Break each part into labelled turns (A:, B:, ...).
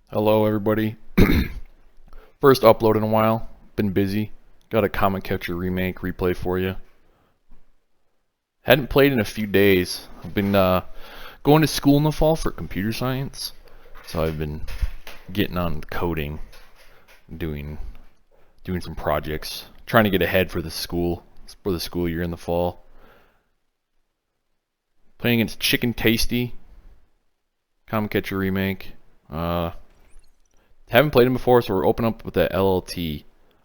A: Hello everybody. First upload in a while. Been busy. Got a Comet Catcher remake replay for you. Hadn't played in a few days. I've been going to school in the fall for computer science. So I've been getting on coding, doing some projects, trying to get ahead for the school year in the fall. Playing against ChickenTasty, Comet Catcher remake. Haven't played him before, so we're opening up with that LLT.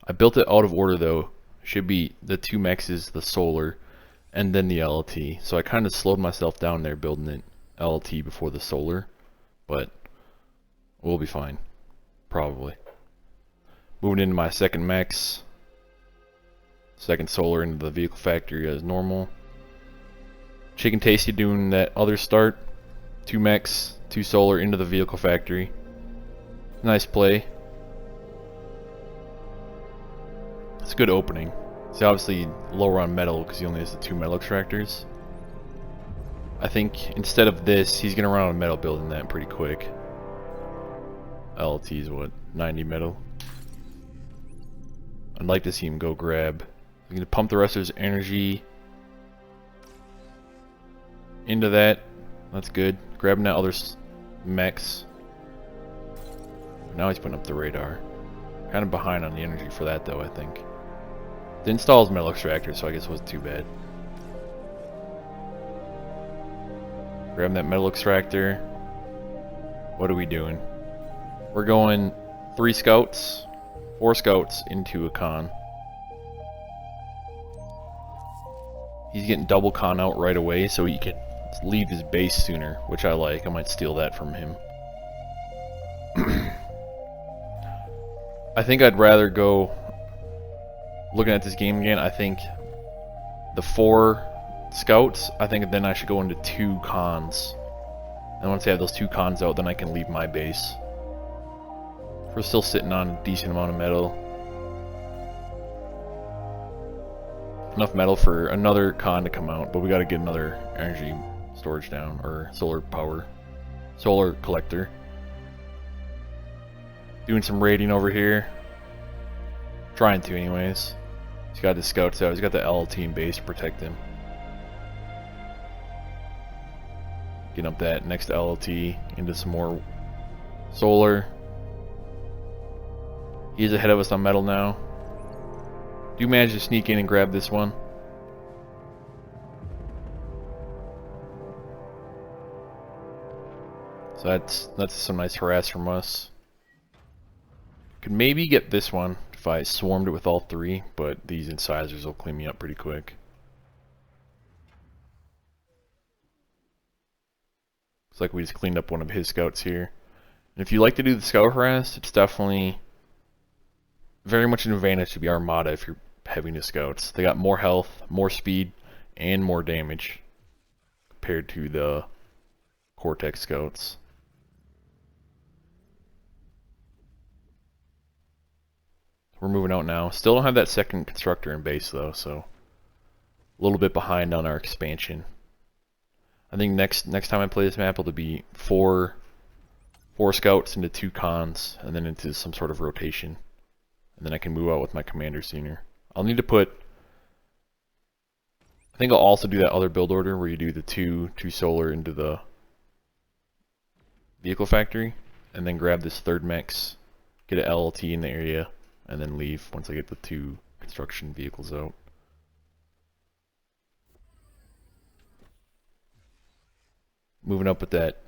A: I built it out of order though. Should be the two mexes, the solar, and then the LLT. So I kind of slowed myself down there building it LLT before the solar, but we'll be fine, probably. Moving into my second mex, second solar into the vehicle factory as normal. ChickenTasty doing that other start, two mechs, two solar into the vehicle factory. Nice play. It's a good opening. It's obviously lower on metal because he only has the two metal extractors. I think instead of this, he's gonna run out of metal building that pretty quick. LLT is what, 90 metal? I'd like to see him go grab. He's gonna pump the rest of his energy into that. That's good. Grabbing that other mechs. Now he's putting up the radar. Kind of behind on the energy for that though, I think. The install is metal extractor, so I guess it wasn't too bad. Grabbing that metal extractor. What are we doing? We're going 4 scouts into a con. He's getting double con out right away so he can leave his base sooner, which I like. I might steal that from him. I think I'd rather go, looking at this game again, I think the 4 scouts, I think then I should go into 2 cons. And once I have those 2 cons out, then I can leave my base. We're still sitting on a decent amount of metal. Enough metal for another con to come out, but we gotta get another energy storage down, or solar power, solar collector. Doing some raiding over here. Trying to anyways. He's got his scouts out. He's got the LLT in base to protect him. Getting up that next LLT into some more solar. He's ahead of us on metal now. Do manage to sneak in and grab this one. So that's some nice harass from us. Could maybe get this one if I swarmed it with all 3, but these incisors will clean me up pretty quick. Looks like we just cleaned up one of his scouts here. And if you like to do the scout harass, it's definitely very much an advantage to be Armada if you're having the scouts. They got more health, more speed, and more damage compared to the Cortex scouts. We're moving out now. Still don't have that second constructor in base though, so a little bit behind on our expansion. I think next time I play this map it'll be 4 scouts into 2 cons, and then into some sort of rotation. And then I can move out with my commander sooner. I'll need to put, I think I'll also do that other build order where you do the two solar into the vehicle factory, and then grab this third mex, get an LLT in the area, and then leave once I get the 2 construction vehicles out. Moving up with that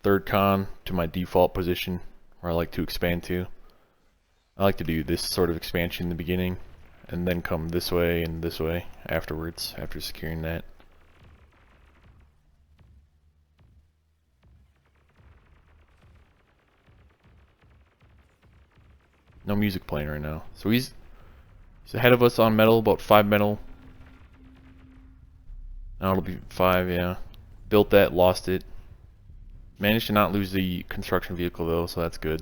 A: third con to my default position where I like to expand to. I like to do this sort of expansion in the beginning and then come this way and this way afterwards, after securing that. No music playing right now. So he's ahead of us on metal, about 5 metal. Now it'll be 5, yeah. Built that, lost it. Managed to not lose the construction vehicle though, so that's good.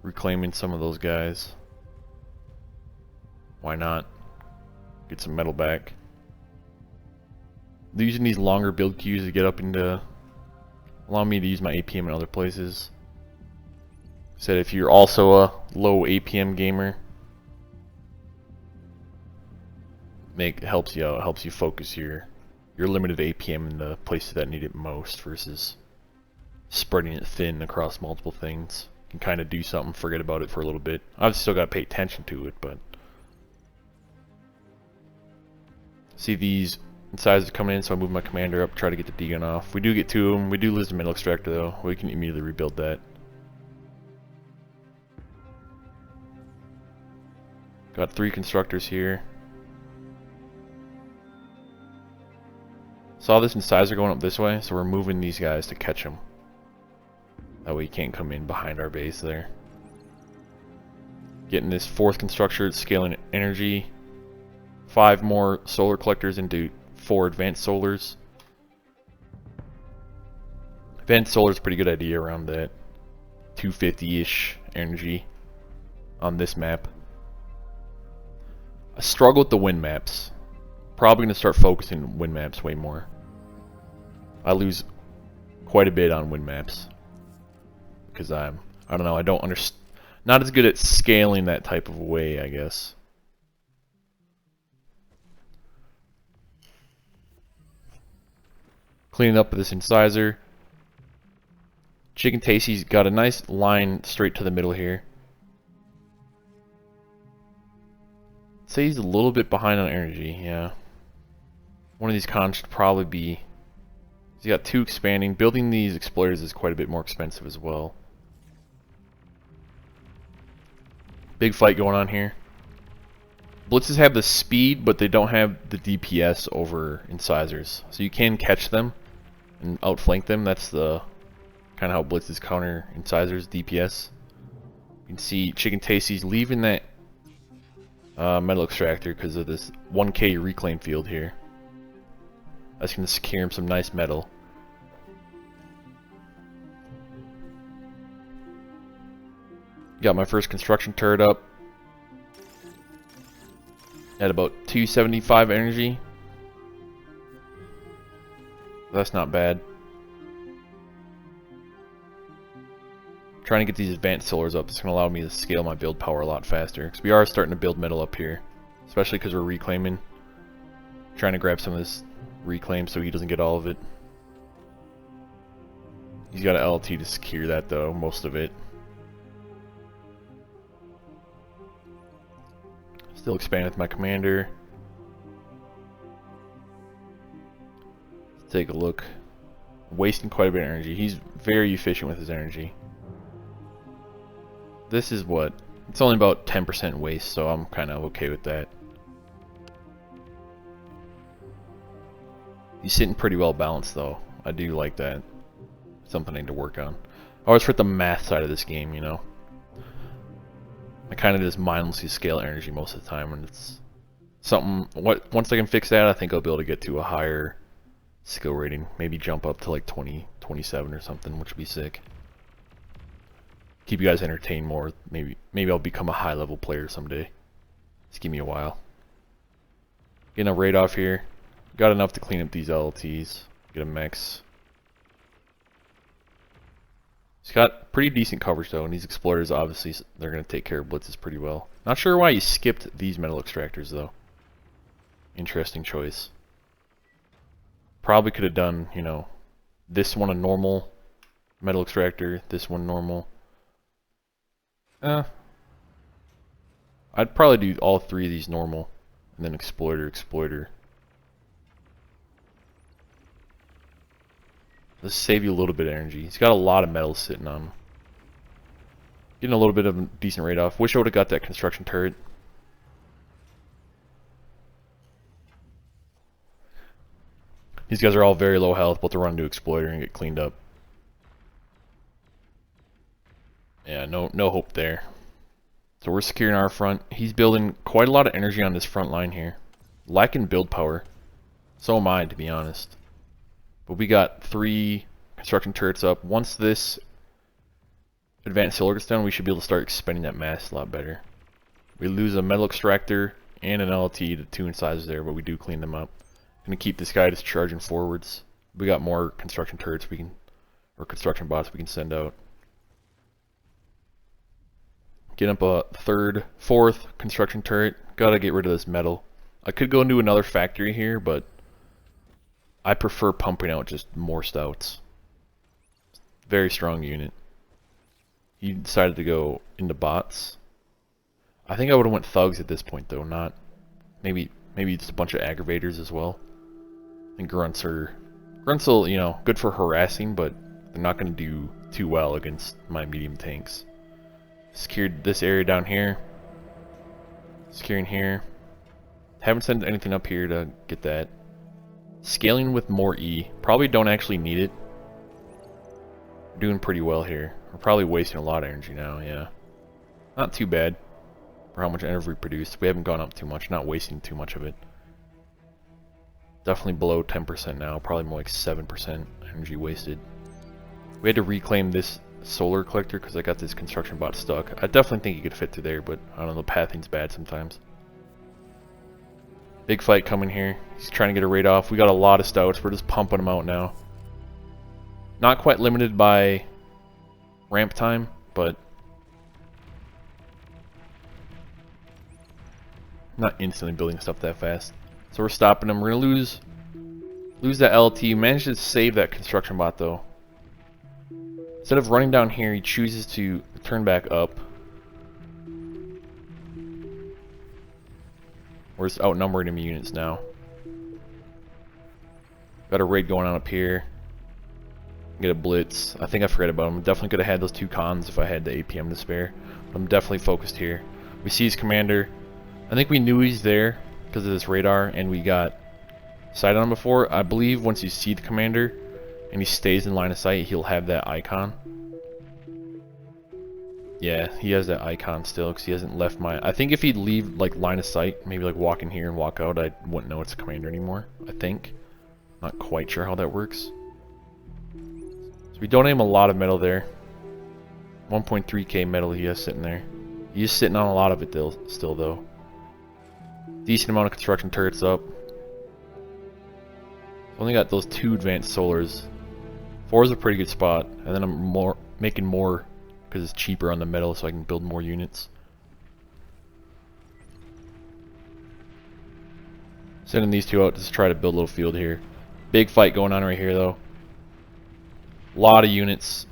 A: Reclaiming some of those guys. Why not? Get some metal back. Using these longer build queues to get up into allow me to use my APM in other places. Said if you're also a low APM gamer, helps you out, helps you focus your limited APM in the places that need it most versus spreading it thin across multiple things. You can kind of do something, forget about it for a little bit. I've still got to pay attention to it, but see these incisors coming in, so I move my commander up, try to get the D-gun off. We do get 2 of them. We do lose the metal extractor though. We can immediately rebuild that. Got 3 constructors here. Saw this incisor going up this way, so we're moving these guys to catch them. That way he can't come in behind our base there. Getting this 4th constructor, scaling energy. 5 more solar collectors into 4 advanced solars. Advanced solar is a pretty good idea around that 250-ish energy on this map. I struggle with the wind maps. Probably going to start focusing on wind maps way more. I lose quite a bit on wind maps because I don't know, I don't understand, not as good at scaling that type of way, I guess. Cleaning up this incisor. ChickenTasty's got a nice line straight to the middle here. I'd say he's a little bit behind on energy, yeah. One of these cons should probably be... He's got 2 expanding. Building these exploiters is quite a bit more expensive as well. Big fight going on here. Blitzes have the speed, but they don't have the DPS over incisors. So you can catch them and outflank them. That's the kind of how blitzes counter incisors DPS. You can see ChickenTasty's leaving that metal extractor because of this 1k reclaim field here. That's going to secure him some nice metal. Got my first construction turret up. At about 275 energy. That's not bad. Trying to get these advanced solars up. It's going to allow me to scale my build power a lot faster. Because we are starting to build metal up here. Especially because we're reclaiming. Trying to grab some of this reclaim so he doesn't get all of it. He's got an LT to secure that though, most of it. Still expanding with my commander. Let's take a look. Wasting quite a bit of energy. He's very efficient with his energy. This is what? It's only about 10% waste, so I'm kind of okay with that. He's sitting pretty well balanced though. I do like that. Something I need to work on. I always hurt the math side of this game, you know. I kind of just mindlessly scale energy most of the time, and it's something. Once I can fix that, I think I'll be able to get to a higher skill rating. Maybe jump up to like 20, 27 or something, which would be sick. Keep you guys entertained more. Maybe I'll become a high level player someday. Just give me a while. Getting a raid off here. Got enough to clean up these LLTs. Get a mechs. He's got pretty decent coverage though, and these exploiters obviously they're going to take care of blitzes pretty well. Not sure why he skipped these metal extractors though. Interesting choice. Probably could have done, you know, this one a normal metal extractor, this one normal. I'd probably do all 3 of these normal, and then exploiter. Let's save you a little bit of energy. He's got a lot of metal sitting on him. Getting a little bit of a decent rate off. Wish I would have got that construction turret. These guys are all very low health, but they'll run into exploiter and get cleaned up. Yeah, no hope there. So we're securing our front. He's building quite a lot of energy on this front line here. Lacking build power. So am I, to be honest. But we got 3 construction turrets up. Once this advanced solar gets done, we should be able to start expending that mass a lot better. We lose a metal extractor and an LT to 2 incisors there, but we do clean them up. Gonna keep this guy just charging forwards. We got more construction turrets we can or construction bots we can send out. Get up a third, fourth construction turret. Gotta get rid of this metal. I could go into another factory here, but I prefer pumping out just more stouts. Very strong unit. He decided to go into bots. I think I would have went thugs at this point though, not maybe just a bunch of aggravators as well. And grunts will, you know, good for harassing, but they're not going to do too well against my medium tanks. Secured this area down here. Securing here. Haven't sent anything up here to get that. Scaling with more E. Probably don't actually need it. We're doing pretty well here. We're probably wasting a lot of energy now, yeah. Not too bad for how much energy we produced. We haven't gone up too much, not wasting too much of it. Definitely below 10% now, probably more like 7% energy wasted. We had to reclaim this solar collector because I got this construction bot stuck. I definitely think you could fit through there, but I don't know, the pathing's bad sometimes. Big fight coming here. He's trying to get a raid off. We got a lot of stouts. We're just pumping them out now. Not quite limited by ramp time, but not instantly building stuff that fast. So we're stopping him. We're gonna lose that LT. Managed to save that construction bot though. Instead of running down here, he chooses to turn back up. We're just outnumbering him units now. Got a raid going on up here. Get a blitz. I think I forgot about him. Definitely could have had those two cons if I had the APM to spare. But I'm definitely focused here. We see his commander. I think we knew he's there because of this radar, and we got sight on him before. I believe once you see the commander and he stays in line of sight, he'll have that icon. Yeah, he has that icon still because he hasn't left my... I think if he'd leave like line of sight, maybe like walk in here and walk out, I wouldn't know it's a commander anymore, I think. Not quite sure how that works. So we donate him a lot of metal there. 1.3k metal he has sitting there. He's sitting on a lot of it still though. Decent amount of construction turrets up. Only got those 2 advanced solars. 4 is a pretty good spot, and then I'm making more because it's cheaper on the metal, so I can build more units. Sending these 2 out to just try to build a little field here. Big fight going on right here though. A lot of units.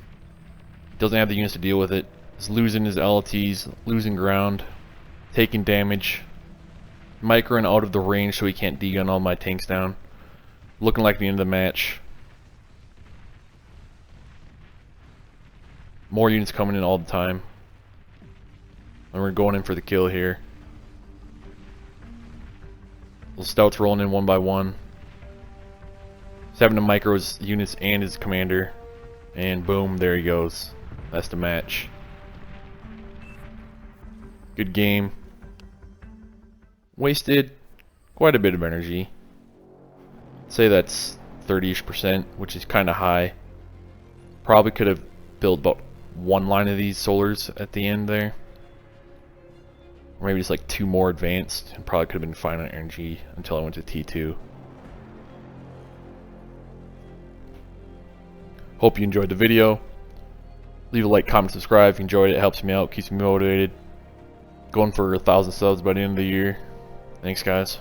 A: Doesn't have the units to deal with it. He's losing his LTs, losing ground, taking damage. Microing out of the range so he can't de-gun all my tanks down. Looking like the end of the match. More units coming in all the time. And we're going in for the kill here. Little stouts rolling in one by one. He's having to micro his units and his commander. And boom, there he goes. That's the match. Good game. Wasted quite a bit of energy. I'd say that's 30-ish%, which is kind of high. Probably could have built about 1 line of these solars at the end there. Or maybe just like 2 more advanced, and probably could have been fine on energy until I went to T2. Hope you enjoyed the video. Leave a like, comment, subscribe if you enjoyed it. It helps me out, keeps me motivated. Going for 1,000 subs by the end of the year. Thanks guys.